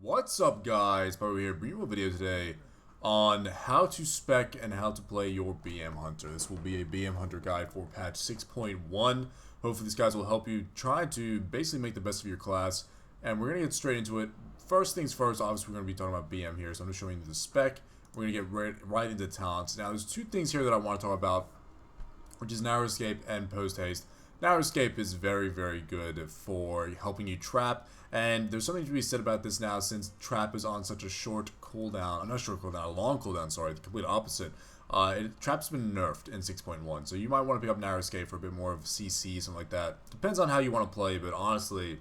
What's up, guys? Bobby here, bringing you a video today on how to spec and how to play your BM Hunter. This will be a BM Hunter guide for patch 6.1. Hopefully these guys will help you try to basically make the best of your class, and we're going to get straight into it. First things first, obviously we're going to be talking about BM here, so I'm just showing you the spec. We're going to get right into talents. Now there's two things here that I want to talk about, which is Narrow Escape and Post Haste. Narrow Escape is very, very good for helping you trap, and there's something to be said about this now since trap is on such a short cooldown, not short cooldown, a long cooldown, sorry, the complete opposite. Trap's been nerfed in 6.1, so you might want to pick up Narrow Escape for a bit more of CC, something like that. Depends on how you want to play, but honestly,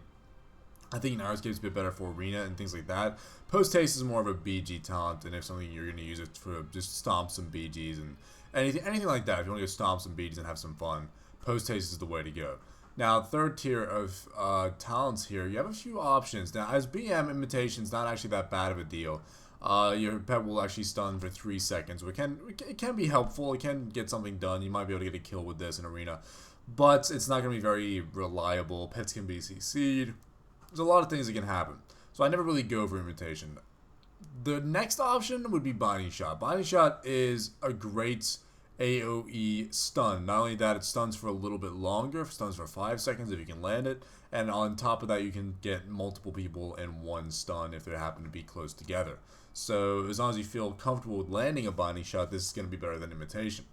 I think Narrow Escape's a bit better for Arena and things like that. Post Haste is more of a BG talent, and if something you're going to use it for just stomp some BGs and anything like that. If you want to go stomp some BGs and have some fun, Post Haste is the way to go. Now, third tier of talents here, you have a few options. Now, as BM, Imitation's not actually that bad of a deal. Your pet will actually stun for 3 seconds. It can be helpful. It can get something done. You might be able to get a kill with this in Arena. But it's not going to be very reliable. Pets can be CC'd. There's a lot of things that can happen. So I never really go for Imitation. The next option would be Binding Shot. Binding Shot is a great AoE stun. Not only that, it stuns for a little bit longer, stuns for 5 seconds if you can land it, and on top of that you can get multiple people in one stun if they happen to be close together. So as long as you feel comfortable with landing a Binding Shot, this is going to be better than Imitation.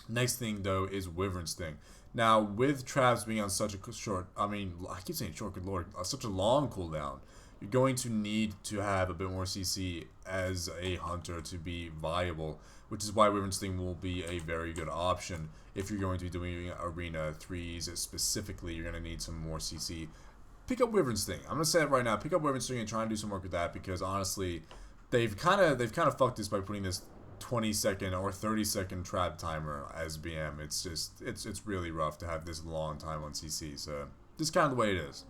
Next thing though is Wyvern Sting. Now with traps being on such a short, I keep saying short, good lord, such a long cooldown, you're going to need to have a bit more CC as a hunter to be viable, which is why Wyvern Sting will be a very good option. If you're going to be doing Arena 3s specifically, you're going to need some more CC. Pick up Wyvern Sting. I'm going to say it right now. Pick up Wyvern Sting and try and do some work with that, because honestly, they've kind of fucked this by putting this 20-second or 30-second trap timer as BM. It's really rough to have this long time on CC, so this is kind of the way it is.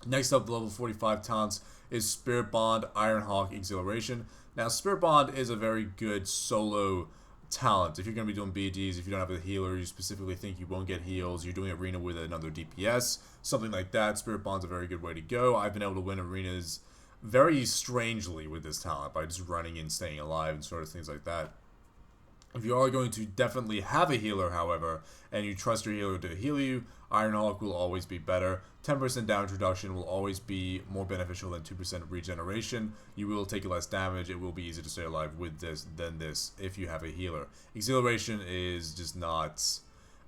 Next up, the level 45 talents is Spirit Bond, Ironhawk, Exhilaration. Now, Spirit Bond is a very good solo talent. If you're going to be doing BGs, if you don't have a healer, you specifically think you won't get heals, you're doing Arena with another DPS, something like that, Spirit Bond's a very good way to go. I've been able to win Arenas very strangely with this talent by just running and staying alive and sort of things like that. If you are going to definitely have a healer, however, and you trust your healer to heal you, Ironhawk will always be better. 10% damage reduction will always be more beneficial than 2% regeneration. You will take less damage. It will be easier to stay alive with this than this if you have a healer. Exhilaration is just not.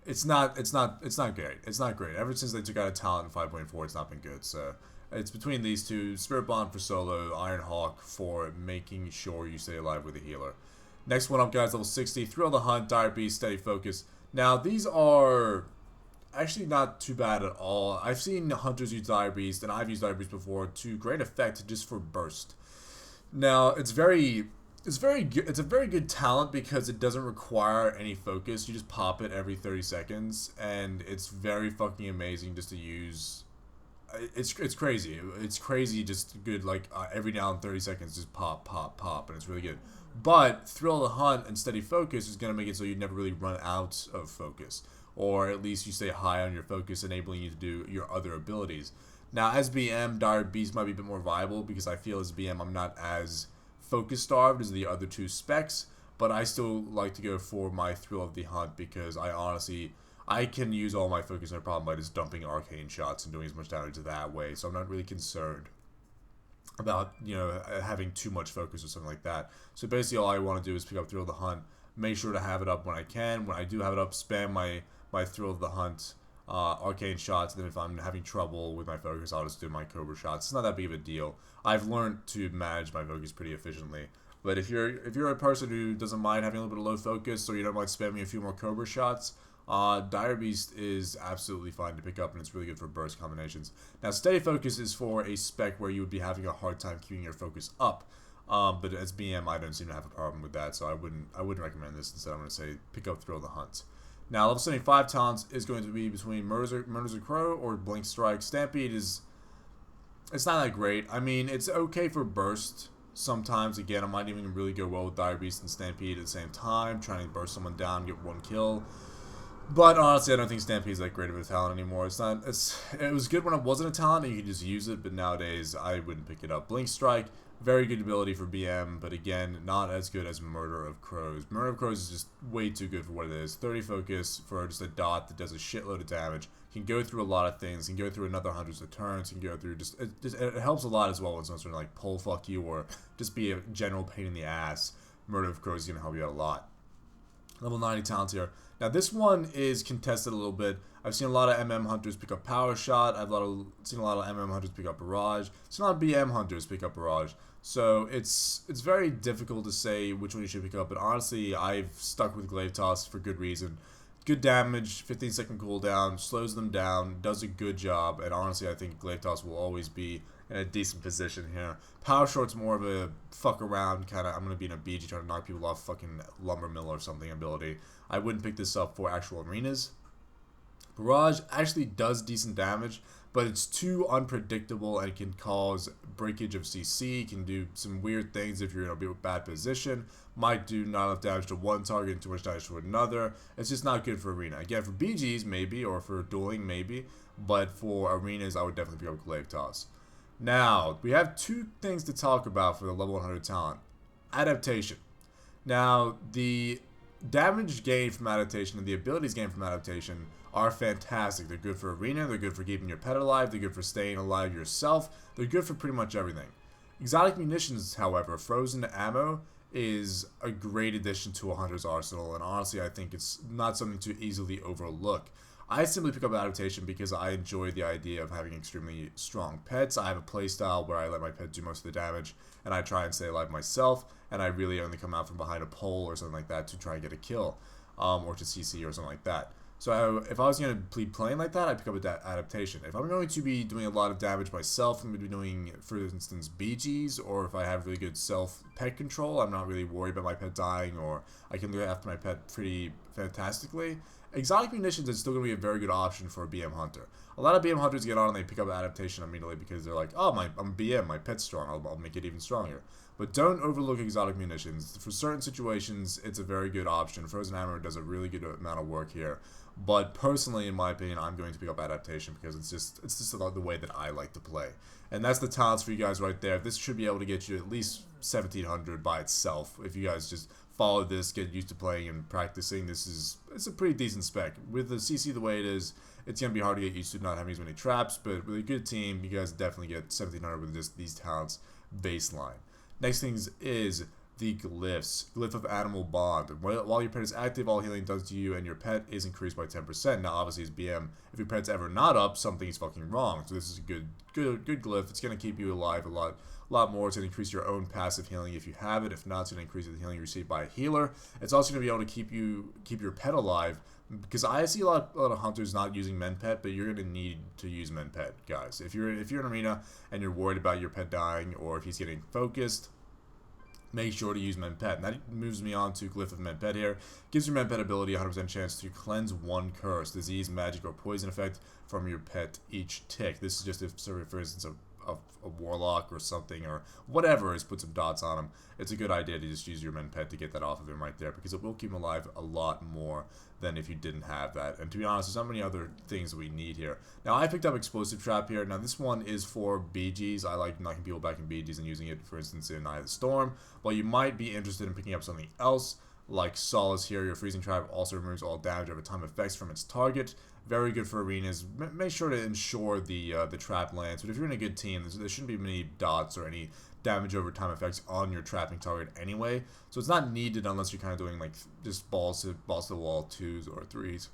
It's not great. It's not great. Ever since they took out a talent in 5.4, it's not been good. So it's between these two: Spirit Bond for solo, Ironhawk for making sure you stay alive with a healer. Next one up, guys, level 60, Thrill the Hunt, Dire Beast, Steady Focus. Now, these are actually not too bad at all. I've seen hunters use Dire Beast, and I've used Dire Beast before to great effect just for burst. Now, it's a very good talent because it doesn't require any focus. You just pop it every 30 seconds, and it's very fucking amazing just to use. It's crazy. It's crazy, just good, like, every now and 30 seconds, just pop, pop, pop, and it's really good. But Thrill the Hunt and Steady Focus is going to make it so you never really run out of focus. Or at least you stay high on your focus, enabling you to do your other abilities. Now, as BM, Dire Beast might be a bit more viable, because I feel as BM I'm not as focus-starved as the other two specs. But I still like to go for my Thrill of the Hunt, because I can use all my focus no problem by just dumping arcane shots and doing as much damage that way. So I'm not really concerned about, having too much focus or something like that. So basically all I want to do is pick up Thrill of the Hunt, make sure to have it up when I can. When I do have it up, spam my Thrill of the Hunt arcane shots, and then if I'm having trouble with my focus, I'll just do my Cobra shots. It's not that big of a deal. I've learned to manage my focus pretty efficiently. But if you're a person who doesn't mind having a little bit of low focus, or you don't mind spamming a few more Cobra shots, Dire Beast is absolutely fine to pick up, and it's really good for burst combinations. Now, Steady Focus is for a spec where you would be having a hard time queuing your focus up. But as BM, I don't seem to have a problem with that, so I wouldn't recommend this. Instead, I'm going to say pick up Thrill the Hunt. Now, level 75 talents is going to be between Murders of Crow or Blink Strike. Stampede it's not that great. I mean, it's okay for burst sometimes. Again, it might even really go well with Dire Beast and Stampede at the same time, trying to burst someone down, get one kill. But honestly, I don't think Stampede's that great of a talent anymore. It was good when it wasn't a talent and you could just use it, but nowadays I wouldn't pick it up. Blink Strike, very good ability for BM, but again, not as good as Murder of Crows. Murder of Crows is just way too good for what it is. 30 focus for just a dot that does a shitload of damage. Can go through a lot of things. Can go through another hundreds of turns. Can go through it helps a lot as well when someone's trying to like pole fuck you or just be a general pain in the ass. Murder of Crows is gonna help you out a lot. Level 90 talents here. Now this one is contested a little bit. I've seen a lot of MM hunters pick up Power Shot. I've seen a lot of MM hunters pick up Barrage. I've seen a lot of BM hunters pick up Barrage. So it's very difficult to say which one you should pick up. But honestly, I've stuck with Glaive Toss for good reason. Good damage, 15-second cooldown, slows them down, does a good job, and honestly, I think Glaive Toss will always be in a decent position here. Power Shot's more of a fuck around kind of, I'm going to be in a BG trying to knock people off fucking Lumber Mill or something ability. I wouldn't pick this up for actual arenas. Barrage actually does decent damage, but it's too unpredictable and can cause breakage of CC, can do some weird things if you're in a bad position, might do not enough damage to one target and too much damage to another. It's just not good for arena. Again, for BGs maybe, or for dueling maybe, but for arenas I would definitely pick up Glaive Toss. Now, we have two things to talk about for the level 100 talent. Adaptation. Now, the damage gained from adaptation and the abilities gained from adaptation are fantastic. They're good for arena, they're good for keeping your pet alive, they're good for staying alive yourself, they're good for pretty much everything. Exotic munitions, however, frozen ammo is a great addition to a hunter's arsenal, and honestly I think it's not something to easily overlook. I simply pick up adaptation because I enjoy the idea of having extremely strong pets. I have a playstyle where I let my pet do most of the damage, and I try and stay alive myself, and I really only come out from behind a pole or something like that to try and get a kill, or to CC or something like that. So if I was going to be playing like that, I'd pick up adaptation. If I'm going to be doing a lot of damage myself, I'm going to be doing, for instance, BGs, or if I have really good self-pet control, I'm not really worried about my pet dying, or I can look after my pet pretty fantastically. Exotic munitions is still going to be a very good option for a BM hunter. A lot of BM hunters get on and they pick up adaptation immediately because they're like, oh, I'm BM, my pet's strong, I'll make it even stronger. But don't overlook exotic munitions. For certain situations, it's a very good option. Frozen Hammer does a really good amount of work here. But personally, in my opinion, I'm going to pick up adaptation because it's just the way that I like to play. And that's the talents for you guys right there. This should be able to get you at least 1700 by itself. If you guys just follow this, get used to playing and practicing, it's a pretty decent spec. With the CC the way it is, it's going to be hard to get used to not having as many traps, but with a good team, you guys definitely get 1700 with just these talents baseline. Next things is the glyphs. Glyph of Animal Bond. While your pet is active, all healing does to you and your pet is increased by 10%. Now, obviously, as BM, if your pet's ever not up, something's fucking wrong. So this is a good glyph. It's going to keep you alive a lot more. It's going to increase your own passive healing if you have it. If not, it's going to increase the healing received by a healer. It's also going to be able to keep your pet alive, because I see a lot of hunters not using MenPet, but you're going to need to use MenPet, guys. If you're in arena and you're worried about your pet dying or if he's getting focused, make sure to use MenPet. And that moves me on to Glyph of MenPet here. Gives your MenPet ability a 100% chance to cleanse one curse, disease, magic, or poison effect from your pet each tick. This is just if, for instance, a warlock or something or whatever is put some dots on him. It's a good idea to just use your MenPet to get that off of him right there, because it will keep him alive a lot more than if you didn't have that. And to be honest, there's not many other things that we need here. Now, I picked up Explosive Trap here. Now, this one is for BGs. I like knocking people back in BGs and using it, for instance, in Eye of the Storm. But you might be interested in picking up something else, like Solace here. Your Freezing Trap also removes all damage over time effects from its target. Very good for arenas. Make sure to ensure the trap lands. But if you're in a good team, there shouldn't be many dots or any damage over time effects on your trapping target anyway. So it's not needed unless you're kind of doing like just balls to the wall 2s or 3s.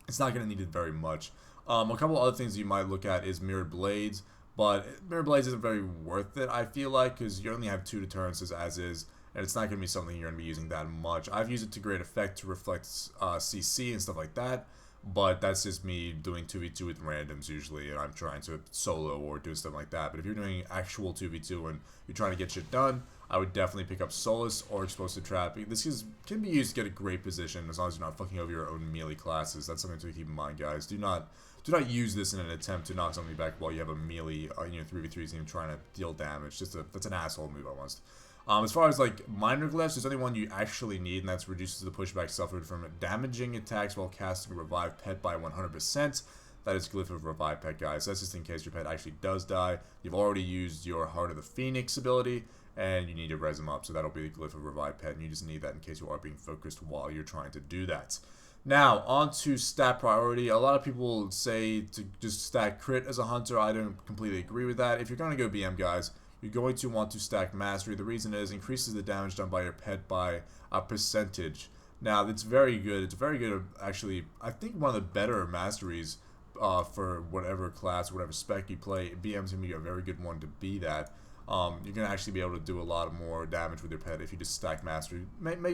It's not going to need it very much. A couple other things you might look at is Mirrored Blades. But Mirrored Blades isn't very worth it, I feel like, because you only have 2 deterrences as is. And it's not going to be something you're going to be using that much. I've used it to great effect to reflect CC and stuff like that. But that's just me doing 2v2 with randoms usually, and I'm trying to solo or do stuff like that. But if you're doing actual 2v2 and you're trying to get shit done, I would definitely pick up Solace or Explosive Trap. This can be used to get a great position as long as you're not fucking over your own melee classes. That's something to keep in mind, guys. Do not use this in an attempt to knock somebody back while you have a melee 3v3 team trying to deal damage. That's an asshole move almost. As far as like minor glyphs, there's only one you actually need, and that's reduces the pushback suffered from damaging attacks while casting a Revive Pet by 100%. That is Glyph of Revive Pet, guys. So that's just in case your pet actually does die. You've already used your Heart of the Phoenix ability, and you need to res him up, so that'll be the Glyph of Revive Pet, and you just need that in case you are being focused while you're trying to do that. Now, on to stat priority. A lot of people say to just stack crit as a hunter. I don't completely agree with that. If you're going to go BM, guys, you're going to want to stack mastery. The reason is increases the damage done by your pet by a percentage. Now, it's very good. It's very good, actually. I think one of the better masteries for whatever class, whatever spec you play. BM's going to be a very good one to be that. You're going to actually be able to do a lot more damage with your pet if you just stack mastery.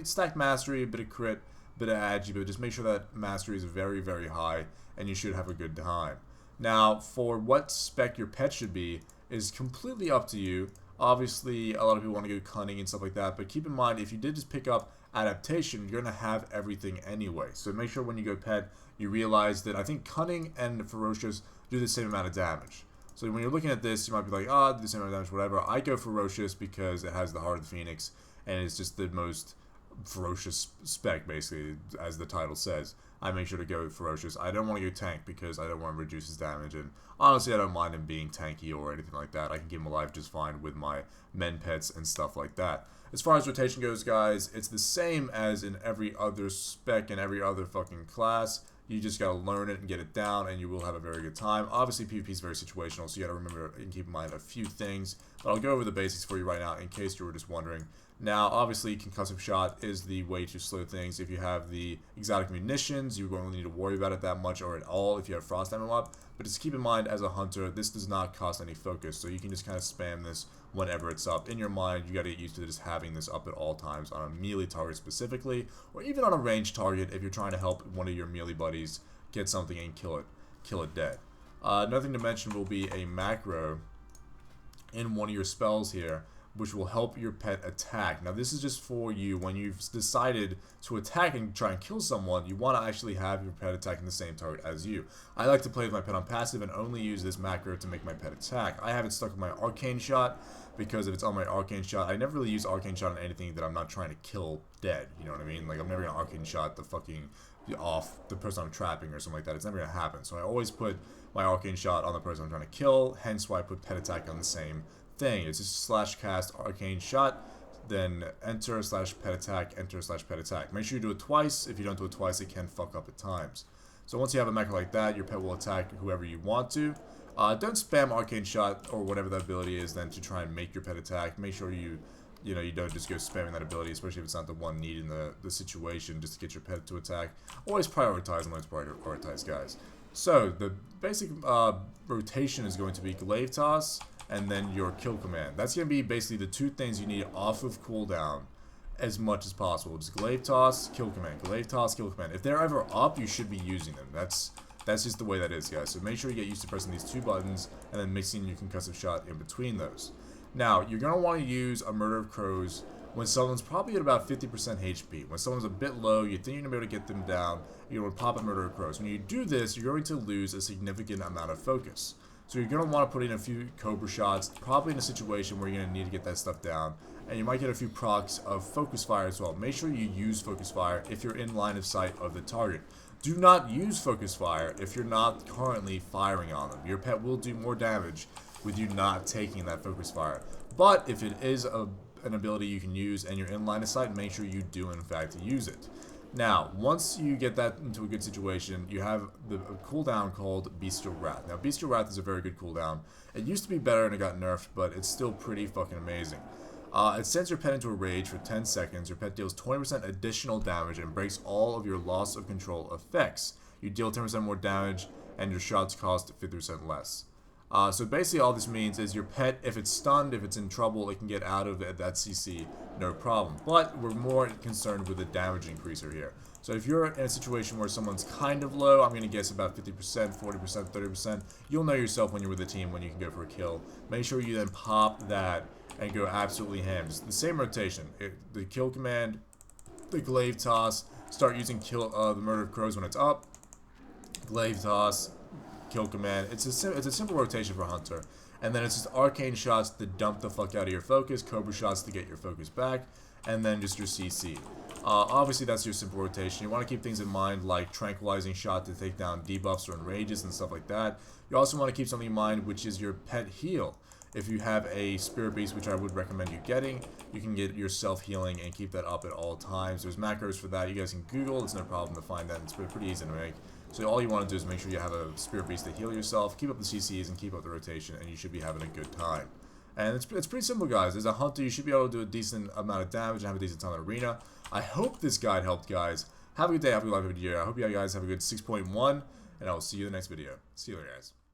Stack mastery, a bit of crit, bit of agi, but just make sure that mastery is very, very high, and you should have a good time. Now, for what spec your pet should be is completely up to you. Obviously, a lot of people want to go cunning and stuff like that, but keep in mind, if you did just pick up adaptation, you're going to have everything anyway. So make sure when you go pet, you realize that I think cunning and ferocious do the same amount of damage. So when you're looking at this, you might be like, oh, do the same amount of damage, whatever. I go ferocious because it has the Heart of the Phoenix, and it's just the most ferocious spec, basically, as the title says. I make sure to go ferocious. I don't want to go tank because I don't want to reduce his damage, and honestly, I don't mind him being tanky or anything like that. I can keep him alive just fine with my men pets and stuff like that. As far as rotation goes, guys, it's the same as in every other spec and every other fucking class. You just gotta learn it and get it down, and you will have a very good time. Obviously, PvP is very situational, so you gotta remember and keep in mind a few things. But I'll go over the basics for you right now in case you were just wondering. Now, obviously, concussive shot is the way to slow things. If you have the exotic munitions, you won't need to worry about it that much or at all if you have frost ammo up. But just keep in mind, as a hunter, this does not cost any focus, so you can just kind of spam this whenever it's up. In your mind, you got to get used to just having this up at all times on a melee target specifically, or even on a ranged target if you're trying to help one of your melee buddies get something and kill it dead. Another thing to mention will be a macro in one of your spells here, which will help your pet attack. Now, this is just for you when you've decided to attack and try and kill someone. You want to actually have your pet attacking the same target as you. I like to play with my pet on passive and only use this macro to make my pet attack. I have it stuck with my arcane shot because if it's on my arcane shot, I never really use arcane shot on anything that I'm not trying to kill dead. You know what I mean? Like, I'm never gonna arcane shot the fucking off the person I'm trapping or something like that. It's never gonna happen. So I always put my arcane shot on the person I'm trying to kill. Hence why I put pet attack on the same thing. It's just slash cast arcane shot, then enter slash pet attack, enter slash pet attack. Make sure you do it twice. If you don't do it twice, it can fuck up at times. So once you have a macro like that, your pet will attack whoever you want to. Don't spam arcane shot or whatever that ability is then to try and make your pet attack. Make sure you don't just go spamming that ability, especially if it's not the one needing the situation just to get your pet to attack. Always prioritize and let's prioritize, guys. So the basic rotation is going to be Glaive Toss and then your kill command. That's going to be basically the two things you need off of cooldown as much as possible. Just Glaive Toss, kill command. Glaive Toss, kill command. If they're ever up, you should be using them. That's just the way that is, guys. So make sure you get used to pressing these two buttons and then mixing your concussive shot in between those. Now, you're going to want to use a Murder of Crows when someone's probably at about 50% HP. When someone's a bit low, you think you're going to be able to get them down, you're going to pop a Murder of Crows. When you do this, you're going to lose a significant amount of focus. So you're going to want to put in a few Cobra shots, probably in a situation where you're going to need to get that stuff down. And you might get a few procs of Focus Fire as well. Make sure you use Focus Fire if you're in line of sight of the target. Do not use Focus Fire if you're not currently firing on them. Your pet will do more damage with you not taking that Focus Fire. But if it is an ability you can use and you're in line of sight, make sure you do in fact use it. Now, once you get that into a good situation, you have a cooldown called Bestial Wrath. Now, Bestial Wrath is a very good cooldown. It used to be better and it got nerfed, but it's still pretty fucking amazing. It sends your pet into a rage for 10 seconds. Your pet deals 20% additional damage and breaks all of your loss of control effects. You deal 10% more damage and your shots cost 50% less. So basically all this means is your pet, if it's stunned, if it's in trouble, it can get out of that CC, no problem. But we're more concerned with the damage increaser here. So if you're in a situation where someone's kind of low, I'm going to guess about 50%, 40%, 30%, you'll know yourself when you're with a team when you can go for a kill. Make sure you then pop that and go absolutely ham. It's the same rotation. The kill command, the Glaive Toss, start using the Murder of Crows when it's up, Glaive Toss, kill command. It's a simple rotation for Hunter. And then it's just arcane shots to dump the fuck out of your focus, cobra shots to get your focus back, and then just your CC. Obviously, that's your simple rotation. You want to keep things in mind like tranquilizing shot to take down debuffs or enrages and stuff like that. You also want to keep something in mind, which is your pet heal. If you have a Spirit Beast, which I would recommend you getting, you can get your self-healing and keep that up at all times. There's macros for that. You guys can Google. It's no problem to find that. It's pretty easy to make. So all you want to do is make sure you have a Spirit Beast to heal yourself, keep up the CCs, and keep up the rotation, and you should be having a good time. And it's pretty simple, guys. As a hunter, you should be able to do a decent amount of damage and have a decent time in arena. I hope this guide helped, guys. Have a good day. Have a good life, have a good year. I hope you guys have a good 6.1, and I will see you in the next video. See you later, guys.